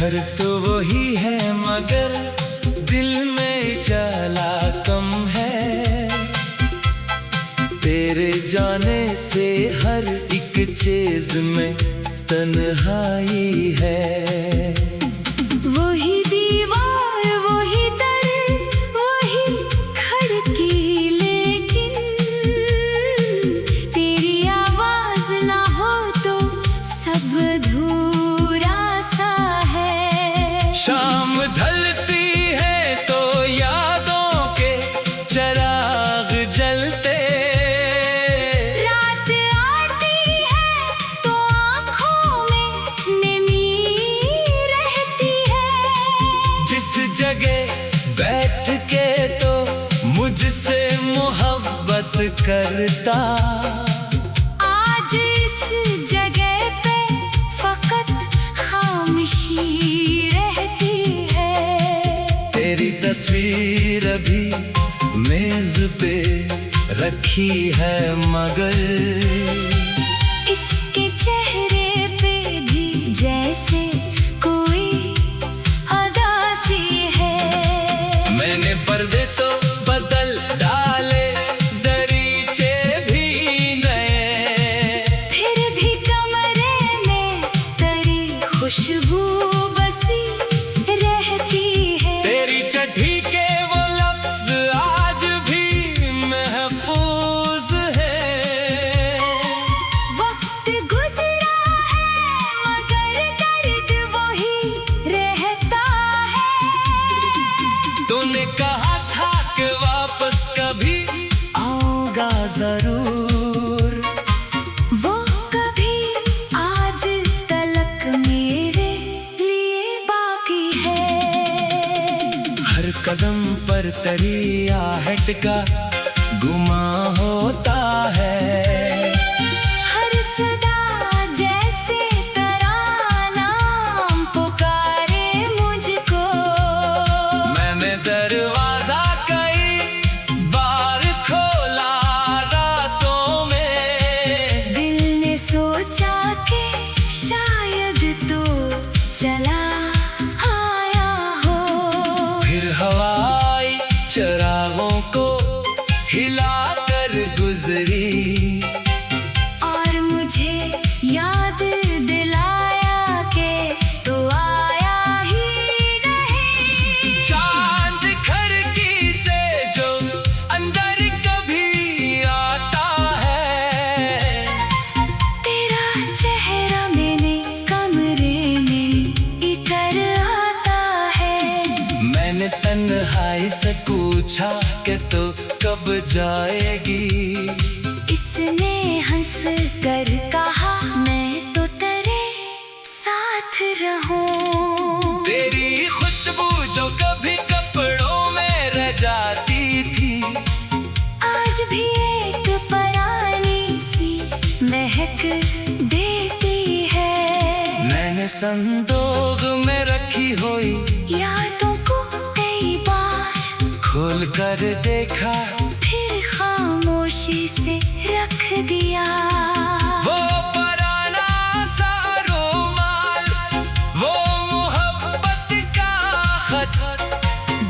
घर तो वही है मगर दिल में जाला कम है। तेरे जाने से हर एक चीज में तन्हाई है। वही दीवार वही दर वही खिड़की, लेकिन तेरी आवाज ना हो तो सब अधूरा सा है। शाम ढलती है तो यादों के चिराग जलते, रात आती है तो आँखों में नमी रहती है। जिस जगह बैठ के तो मुझसे मोहब्बत करता, आज इस जगह पे फकत खामोशी रहती है। तेरी तस्वीर अभी मेज पे रखी है मगर इसके चेहरे पे भी जैसे कोई उदासी है। मैंने पर्दे तो बदल डाले, दरीचे भी नए, फिर भी कमरे में तेरी खुशबू बसी रहती है। तेरी चिट्ठी के वो लफ्ज आज भी महफूज है। वक्त गुजरा है मगर दर्द वही रहता है। तूने कहा था कि वापस कभी आऊंगा जरूर, वो कभी आज तलक मेरे लिए बाकी है। हर कदम पर तेरी आहट का गुमा होता है। हर सदा जैसे तराना पुकारे मुझको। मैंने दरवाजा कई बार खोला रातों में, दिल ने सोचा कि शायद तो चला आया हो। फिर हवाई चरागों को हिलाकर गुजरी, और मुझे याद दिलाया कि तू आया ही नहीं। चांद खिड़की से जो अंदर कभी आता है, तेरा चेहरा मैंने कमरे में इतर आता है। मैंने तन्हाई से पूछा कि तू कब जाएगी, इसने हंस कर कहा मैं तो तेरे साथ रहूं। तेरी खुशबू जो कभी कपड़ों में रह जाती थी, आज भी एक परानी सी महक देती है। मैंने संदूक में रखी हुई यादों को कई बार खोल कर देखा, फिर खामोशी से रख दिया। वो पुराना सा रुमाल, वो मोहब्बत का खत,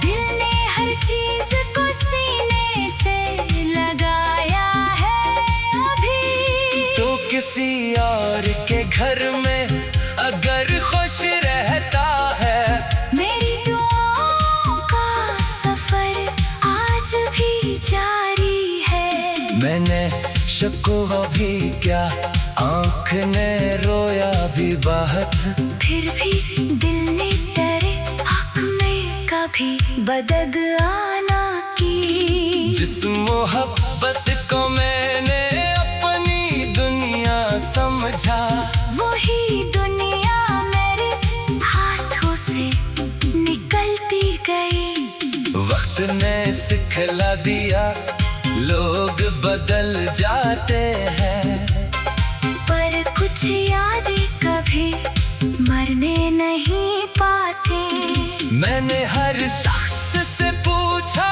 दिल ने हर चीज को सीने से लगाया है अभी। तो किसी और के घर में अगर खुश रहता है, मेरी दुआओं का सफर आज भी जारी है। मैंने शकोवा भी क्या, आँख ने रोया भी बहुत, फिर भी दिल ने तेरे हक में कभी बददुआना की। जिस मोहब्बत को मैंने अपनी दुनिया समझा, वही दुनिया मेरे हाथों से निकलती गई। वक्त ने सिखला दिया लोग बदल जाते हैं, पर कुछ यादें कभी मरने नहीं पाते। मैंने हर शख्स से पूछा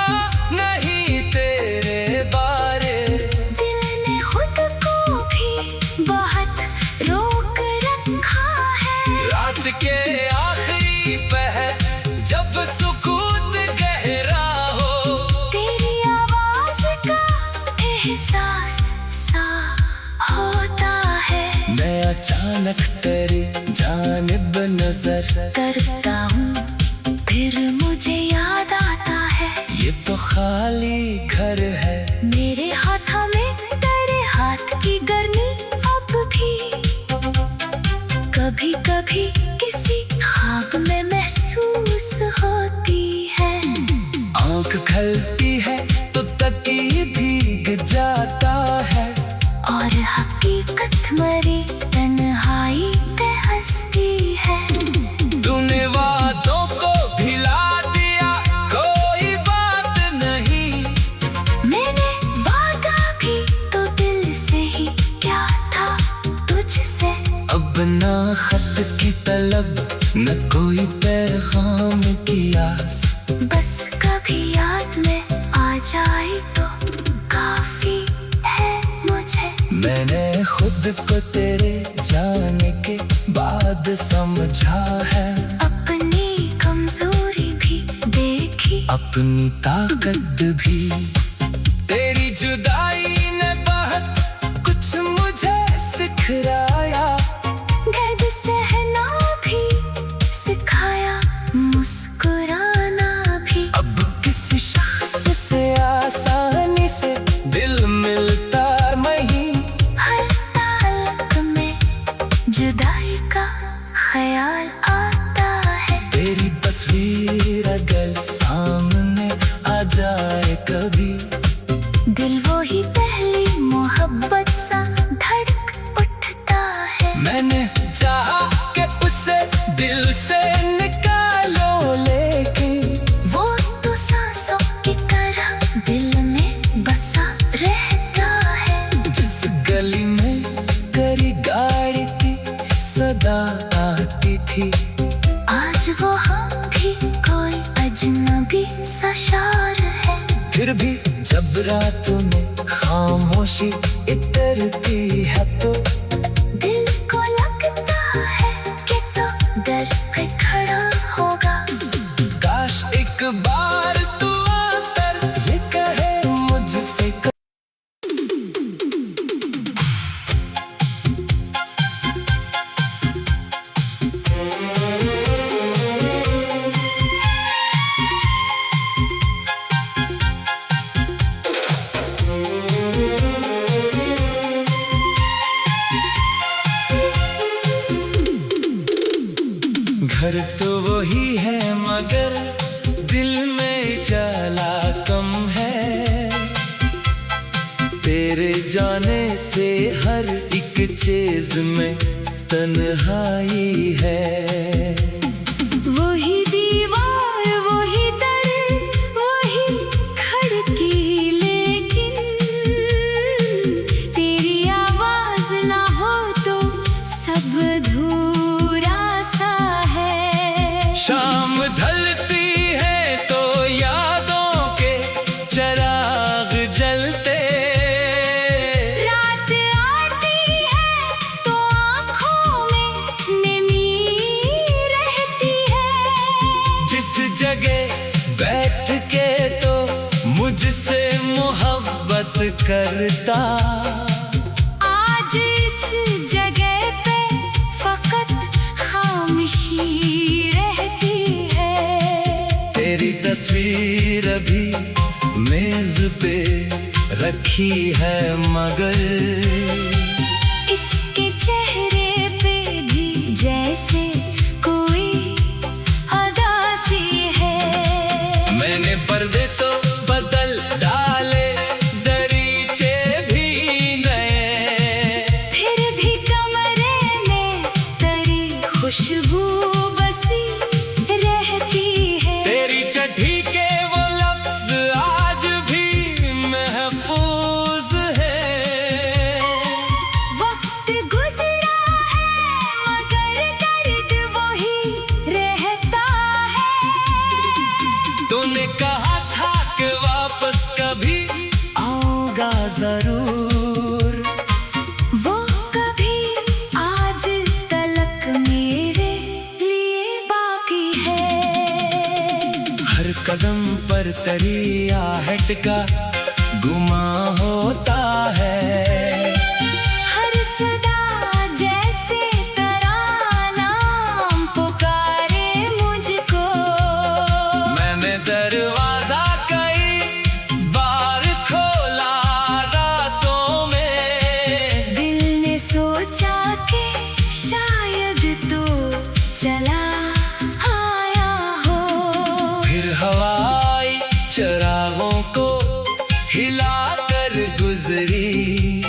नहीं तेरे बारे, दिल ने खुद को भी बहुत रोक रखा है। रात के आखिरी एहसास सा होता है। मैं अचानक तेरी जानिब नजर करता हूँ फिर मुझे याद आता है, ये तो खाली घर है। मेरे हाथों में तेरे हाथ की गर्मी अब भी कभी कभी किसी ख्वाब में महसूस होती है। आँख खलती है तो तकिए भीग जाता है, और हकीकत मरी तन्हाई पे हंसती है। तूने वादों को भिला दिया, कोई बात नहीं। मैंने वादा भी तो दिल से ही क्या था तुझसे। अब ना खत की तलब, न कोई पैगाम की आस, बस कभी याद में आ जाए तो काफी है मुझे। मैंने खुद को तेरे जाने के बाद समझा है, अपनी कमजोरी भी देखी, अपनी ताकत भी। तेरी जुदाई ने बहुत कुछ मुझे सिखलाया, दर्द सहना भी सिखाया, मुस्कुराना भी। अब किसी शख्स से आसानी से दिल मिलता नहीं, हर ताल्लुक में जुदाई का ख्याल आता है। तेरी तस्वीर अगर सामने आ जाए कभी, दिल वो ही पहली मोहब्बत सा धड़क उठता है। मैंने चाहा कि उसे दिल से निकालो, लेकिन वो तो सांसों की तरह दिल में बसा रहता है। जिस गली में करी गाड़ी की सदा आती थी, आज वो हम भी कोई अजनबी सा शार है। फिर भी जब रातों में खामोशी इतरती है तो दिल को लगता है कि तो दर पे खड़ा होगा। काश एक बार तू आकर ये कहे मुझसे घर तो वही है मगर दिल में जाला कम है। तेरे जाने से हर एक चीज में तन्हाई है। वही दीवार वही दर वही खिड़की, लेकिन तेरी आवाज ना हो तो सब अधूरा सा है। शाम ढलती है तो यादों के चिराग जलते, रात आती है तो आँखों में नमी रहती है। जिस जगह बैठ के तो मुझसे मोहब्बत करता, आज इस जगह पे फकत खामोशी रहती है। तेरी तस्वीर अभी मेज पे रखी है मगर इसके चेहरे पे भी जैसे कोई अदासी है। मैंने पर्दे तो बदल डाले, दरीचे भी नए, फिर भी कमरे में तेरी खुशबू बसी रहती है। तेरी चिट्ठी के वो लफ्ज आज भी महफूज है। वक्त गुजरा है मगर दर्द वही रहता है। तूने कहा था कि वापस कभी आऊंगा जरूर, वो कभी आज तलक मेरे लिए बाकी है। हर कदम पर तेरी आहट का गुमा होता गुजरी।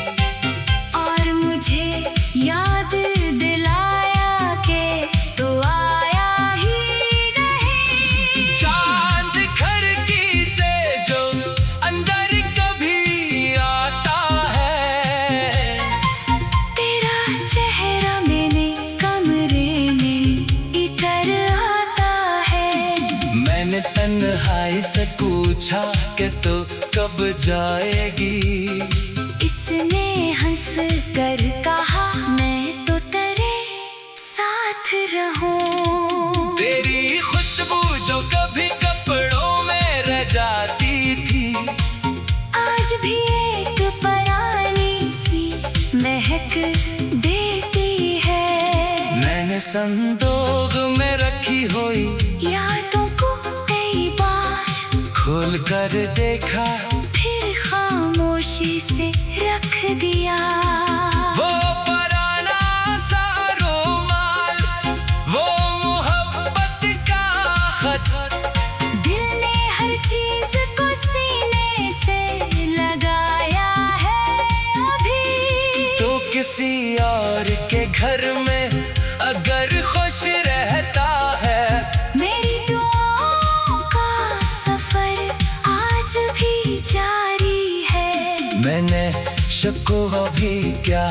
और मुझे याद दिलाया के तो आया ही नहीं। चांद खिड़की से जो अंदर कभी आता है, तेरा चेहरा मेरे कमरे में इतर आता है। मैंने तन्हाई से पूछा कि तो कब जाएगी। इसने हंस कर कहा मैं तो तेरे साथ रहूं। तेरी खुशबू जो कभी कपड़ों में रह जाती थी, आज भी एक पुरानी सी महक देती है। मैंने संदूक में रखी हुई यादों को कई बार खोल कर देखा, फिर खामोशी से रख दिया। वो पुराना सा रुमाल, वो मोहब्बत का खत, दिल ने हर चीज को सीने से लगाया है अभी। तो किसी और के घर में अगर खुश रहता है, मेरी दुआओं का सफर आज भी जारी है। मैंने शकोवा भी क्या,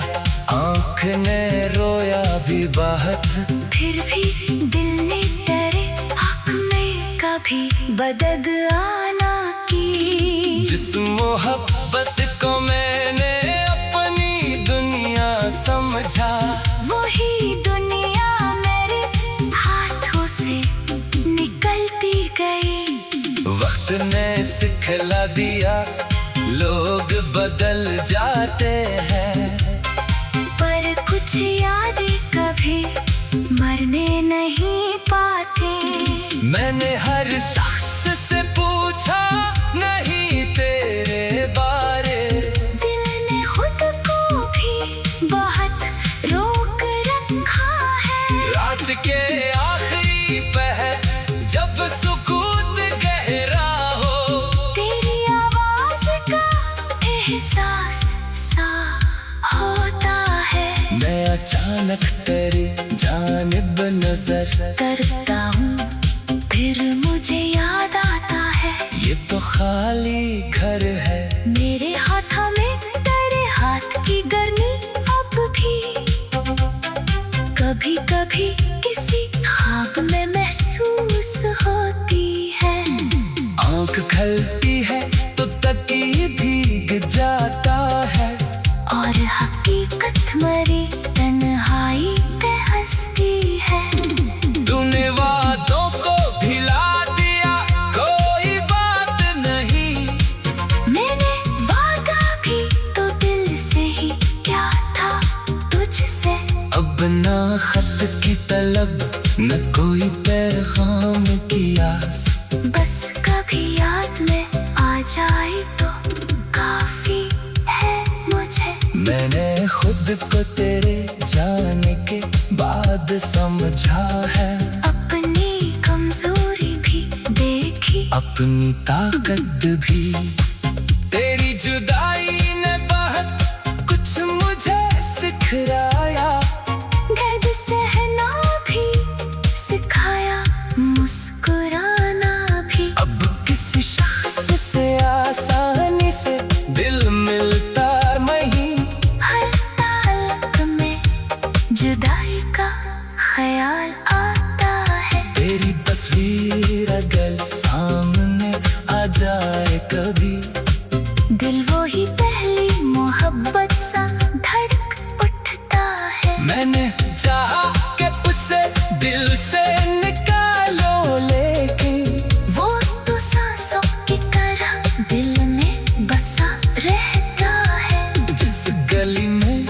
आँख ने रोया भी बहुत, फिर भी दिल ने तेरे हक में कभी बददुआना की। जिस मोहब्बत को मैंने अपनी दुनिया समझा, वही दुनिया मेरे हाथों से निकलती गई। वक्त ने सिखला दिया लोग बदल जाते हैं, पर कुछ यादें कभी मरने नहीं पाते। मैंने हर शख्स से पूछा नहीं तेरे बारे, दिल ने खुद को भी बहुत रोक रखा है। रात के आखिरी पहर जब सुकून गहरा हो, तेरी आवाज का एहसास सा होता है। मैं अचानक तेरी जानिब नजर करता हूँ फिर मुझे याद आता है, ये तो खाली घर है। मेरे हाथों में तेरे हाथ की गर्मी अब भी कभी कभी किसी ख्वाब में महसूस होती है। आँख खलती है तो तकिए भीग जाता है, और हकीकत मरी तन्हाई पे हंसती है। तूने वादों को भिला दिया, कोई बात नहीं। मैंने वादा भी तो दिल से ही क्या था तुझसे। अब ना खत की तलब, न कोई पैगाम की आस, बस कभी याद में आ जाए तो काफी है मुझे। मैंने खुद को तेरे जाने के बाद समझा है, अपनी कमजोरी भी देखी, अपनी ताकत भी। तेरी जुदाई ने बहुत कुछ मुझे सिखाया, दर्द सहना भी सिखाया, मुस्कुराना भी। अब किसी शख्स से आसानी से दिल मिलता नहीं, हर ताल्लुक में जुदाई का ख्याल आता है। तेरी तस्वीर अगर सामने आ जाए कभी, दिल वो ही पहली मोहब्बत सा धड़क उठता है। मैंने चाहा कि उसे दिल से निकालो, लेकिन वो तो सांसों की तरह दिल में बसा रहता है। जिस गली में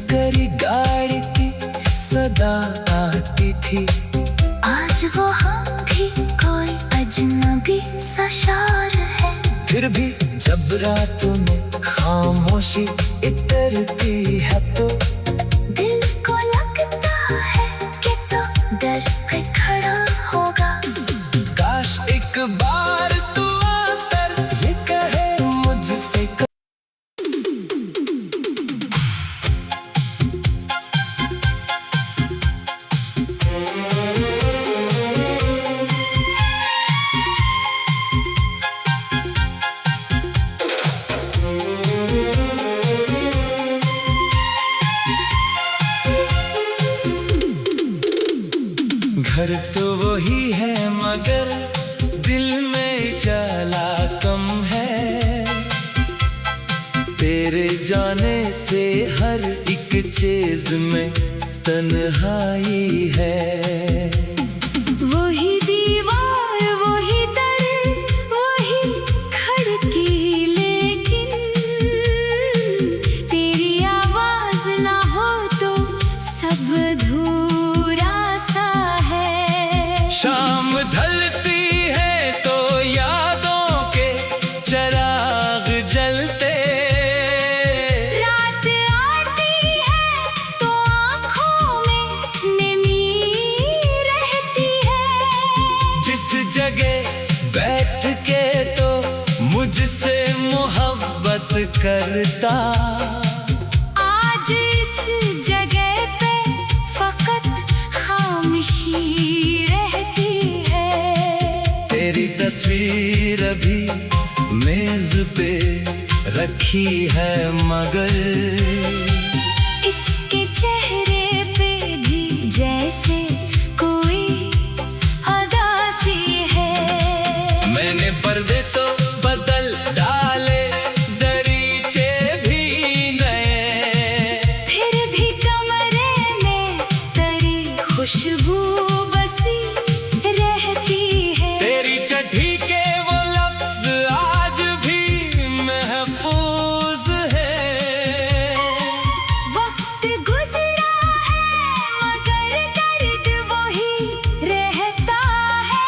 तेरी गाड़ी की सदा आती थी, आज वो हम भी कोई अजनबी सा शार है। फिर भी जब रातों में खामोशी इतरती है तो दिल को लगता है कि तो डर पे खड़ा होगा। काश एक बार तू आकर ये कहे मुझसे घर तो वही है मगर दिल में चला कम है। तेरे जाने से हर एक चीज में तन्हाई है। वही दीवार वही दर वही खिड़की, लेकिन तेरी आवाज ना हो तो सब अधूरा सा है। शाम ढलती है तो यादों के चिराग जलते, रात आती है तो आँखों में नमी रहती है। जिस जगह बैठ के तो मुझसे मोहब्बत करता, आज इस जगह पे फकत खामोशी रहती है। तेरी तस्वीर अभी मेज पे रखी है मगर इसके चेहरे पे भी जैसे कोई उदासी है। मैंने पर्दे तो बदल डाले, दरीचे भी नए, फिर भी कमरे में तेरी खुशबू बसी रहती है। तेरी चिट्ठी के वो लफ्ज आज भी महफूज है। वक्त गुजरा है मगर दर्द वही रहता है।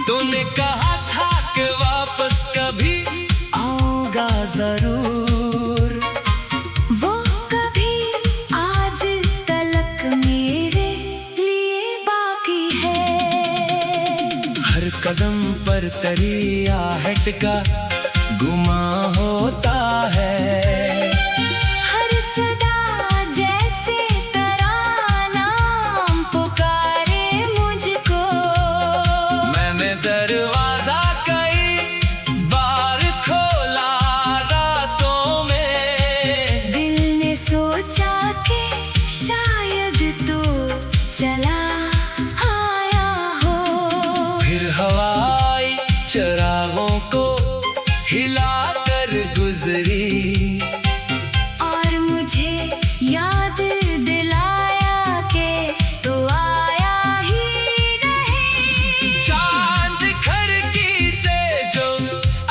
तूने कहा था कि वापस कभी आऊंगा जरूर, वो कभी आज तलक मेरे लिए बाकी है। हर कदम पर तेरी आहट का गुमा होता है। हर सदा जैसे तराना पुकारे मुझको। मैंने दरवाजा कई बार खोला रातों में, दिल ने सोचा कि शायद तो चला आया हो। फिर हवाई चरागों को हिलाकर गुजरी, और मुझे याद दिलाया कि तू आया ही नहीं। चांद खिड़की से जो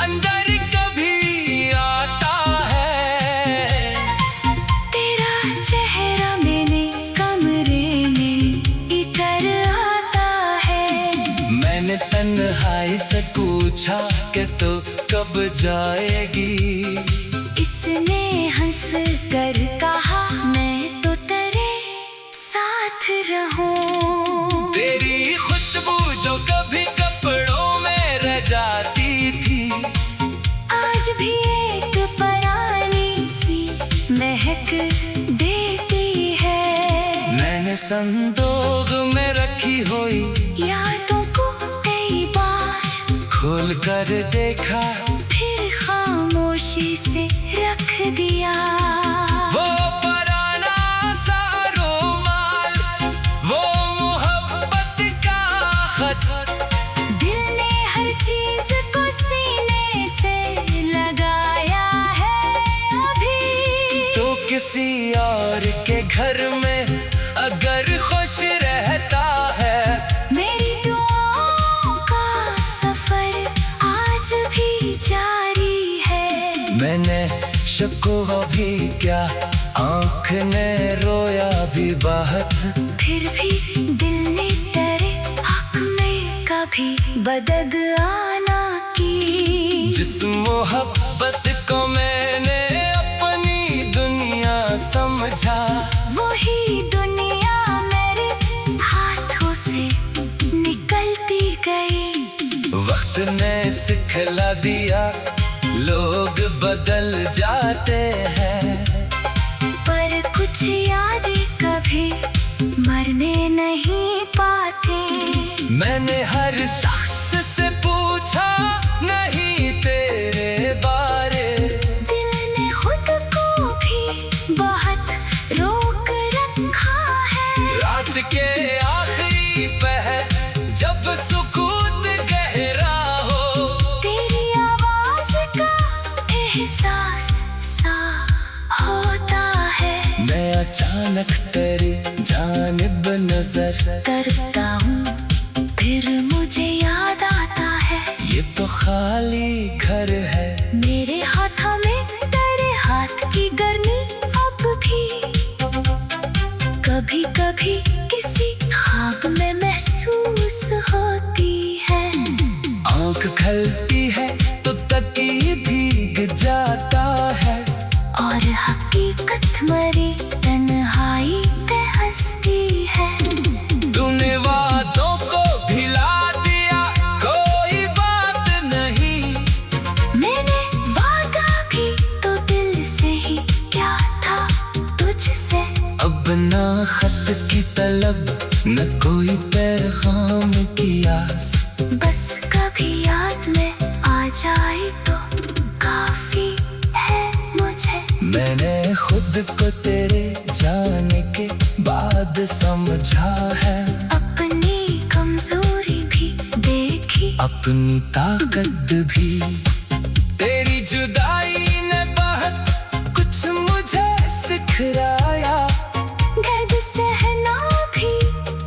अंदर कभी आता है, तेरा चेहरा मेरे कमरे में इतर आता है। मैंने तन्हाई से पूछा कि तू कब जाएगी। इसने हंस कर कहा मैं तो तेरे साथ रहूं। तेरी खुशबू जो कभी कपड़ों में रह जाती थी, आज भी एक परानी सी महक देती है। मैंने संदूक में रखी हुई यादों को कई बार खोल कर देखा, फिर खामोशी से रख दिया। वो पुराना सा रुमाल, वो मोहब्बत का खत, दिल ने हर चीज को सीने से लगाया है अभी। तो किसी और के घर में अगर खुश रहता है, मेरी दुआओं का सफर आज भी जारी है। मैंने शकोवा भी क्या, आँख ने रोया भी बहुत, फिर भी दिल ने तेरे हक में कभी बददुआना की। जिस मोहब्बत को मैंने अपनी दुनिया समझा, वही दुनिया मेरे हाथों से निकलती गई। वक्त ने सिखला दिया लोग बदल जाते हैं, पर कुछ यादें कभी मरने नहीं पाते। मैंने हर शख्स से पूछा नहीं तेरे बारे, दिल ने खुद को भी बहुत रोक रखा है। रात के आखिरी अचानक तेरी जानिब नजर करता हूँ फिर मुझे याद आता है ये तो खाली घर है। मेरे हाथों में तेरे हाथ की गर्मी अब भी कभी कभी किसी ख्वाब में महसूस होती है। आँख खलती है तो तकिए भीग जाता है और हकीकत मरी तन्हाई पे हंसती है। तूने वादों को भिला दिया कोई बात नहीं। मैंने वादा भी तो दिल से ही क्या था तुझसे। अब ना खत की तलब न कोई पैगाम की आस। बस कभी याद में आ जाए तो काफी है मुझे। मैंने खुद को तेरे जाने के बाद समझा है। अपनी कमजोरी भी देखी अपनी ताकत भी। तेरी जुदाई ने बहुत कुछ मुझे सिखलाया। दर्द सहना भी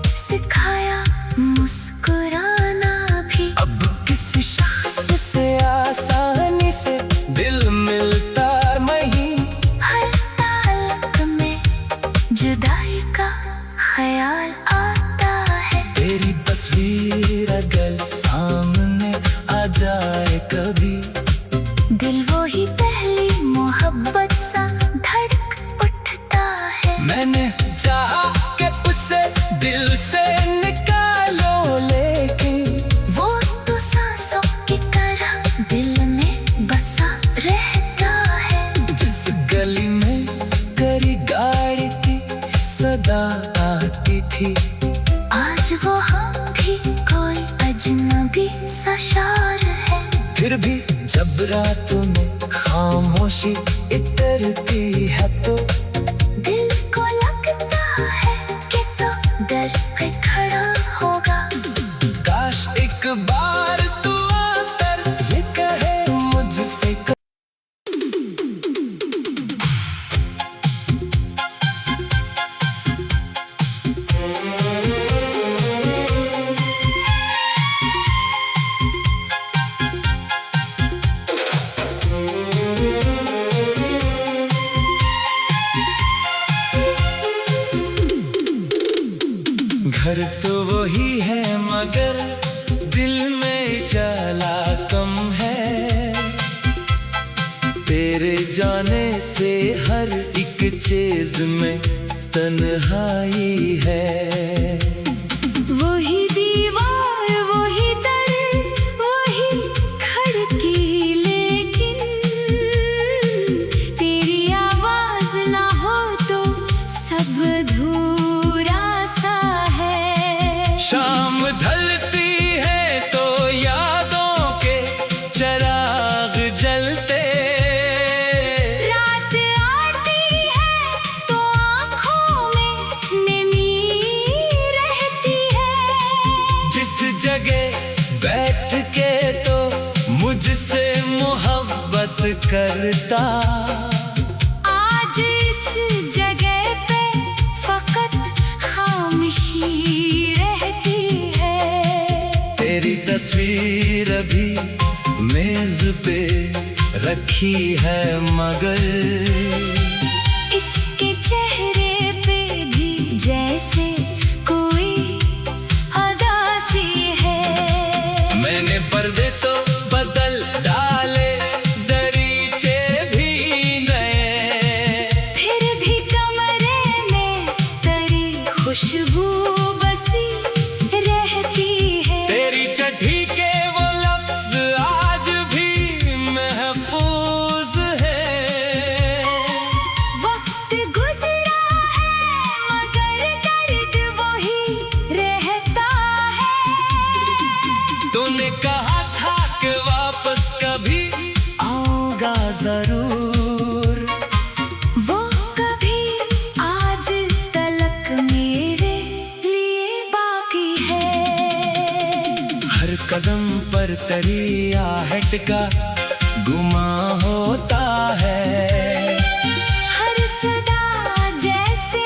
सिखाया मुस्कुराना भी। अब किसी शख्स से आसानी से दिल मिलता नहीं। हर ताल्लुक में जुदाई का ख्याल आता है। तेरी तस्वीर अगर सामने आ जाए कभी दिल वो ही पहली मोहब्बत सा धड़क उठता है। मैंने चाहा कि उसे दिल से निकालो लेकिन वो तो सांसों की तरह दिल में बसा रहता है। जिस गली में तेरी गाड़ी की सदा आती थी आज वो हम भी कोई अजनबी सा शार है। फिर भी जब रातों में खामोशी इतरती है तो दिल को लगता है कि तो दर पे खड़ा होगा। काश एक बार तू आकर ये कहे मुझसे घर तो वही है मगर दिल में जाला कम है। तेरे जाने से हर एक चीज में तन्हाई है। वही दीवार वही दर वही खिड़की लेकिन तेरी आवाज ना हो तो सब अधूरा सा है। शाम ढलती है तो यादों के चिराग जलते। रात आती है तो आँखों में नमी रहती है। जिस जगह बैठ के तो मुझसे मोहब्बत करता आज इस जगह पे फकत खामोशी रहती है। तेरी तस्वीर अभी मेज पे रखी है मगर इसके चेहरे पे भी जैसे कोई उदासी है। मैंने पर्दे तो बदल डाले दरीचे भी नए। फिर भी कमरे में तेरी खुशबू बसी रहती है। तेरी चिट्ठी के वो लफ्ज आज भी महफूज है। वक्त गुजरा है मगर दर्द वही रहता है। तूने कहा था कि वापस कभी आऊंगा जरूर। वो कभी आज तलक मेरे लिए बाकी है। हर कदम पर तेरी आहट का गुमा होता है। हर सदा जैसे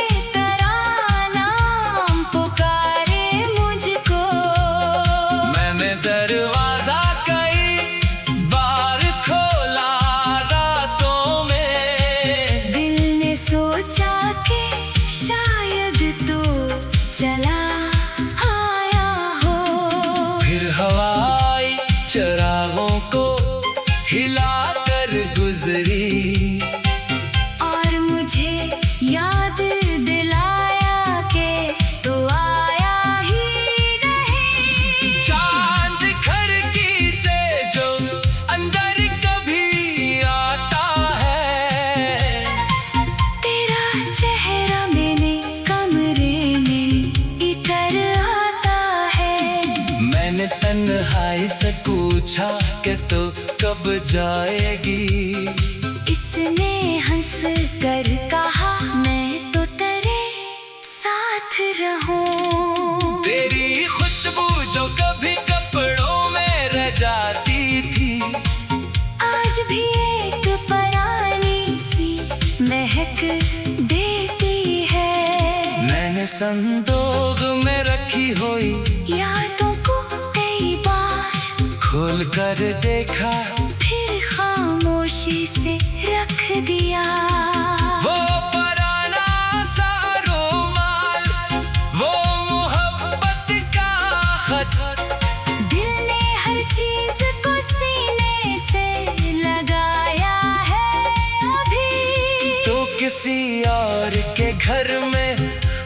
जाएगी। इसने हंस कर कहा मैं तो तेरे साथ रहूं। तेरी खुशबू जो कभी कपड़ों में रह जाती थी, आज भी एक पुरानी सी महक देती है। मैंने संदूक में रखी हुई यादों को कई बार खोल कर देखा, फिर खामोशी से रख दिया। वो पुराना सा रुमाल, वो मोहब्बत का खत, दिल ने हर चीज को सीने से लगाया है अभी। तो किसी और के घर में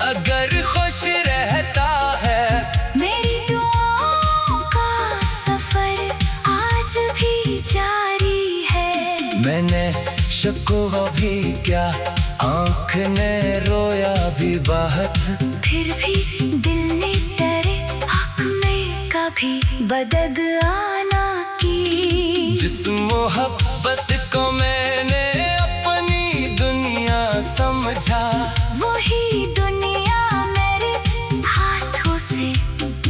अगर खुश रहता है, मेरी दुआओं का सफर आज भी जारी है। मैंने शकों भी क्या, आँख ने रोया भी बहुत, फिर भी दिल ने तेरे हक में कभी बददुआ ना की। जिस मोहब्बत को मैंने अपनी दुनिया समझा, वही दुनिया मेरे हाथों से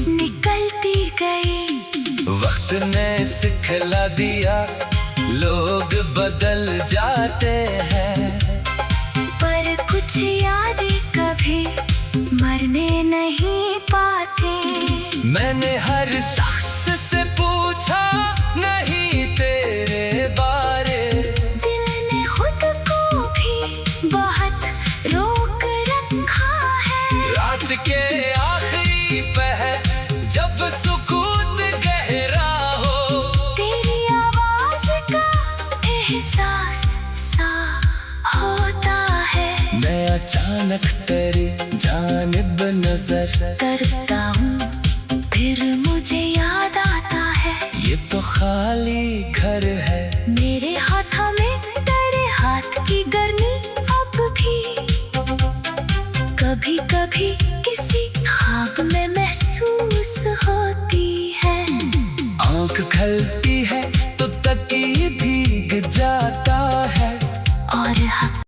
निकलती गई। वक्त ने सिखला दिया लोग बदल जाते हैं, पर कुछ यादें कभी मरने नहीं पाते। मैंने हर शख्स से पूछा नहीं तेरे बारे, दिल ने खुद को भी बहुत रोक रखा है। रात के आखिरी पहर जब सुकून गहरा हो, तेरी आवाज का एहसास सा होता है। मैं अचानक तेरी जानिब नजर करता हूँ फिर मुझे याद आता है, ये तो खाली घर है।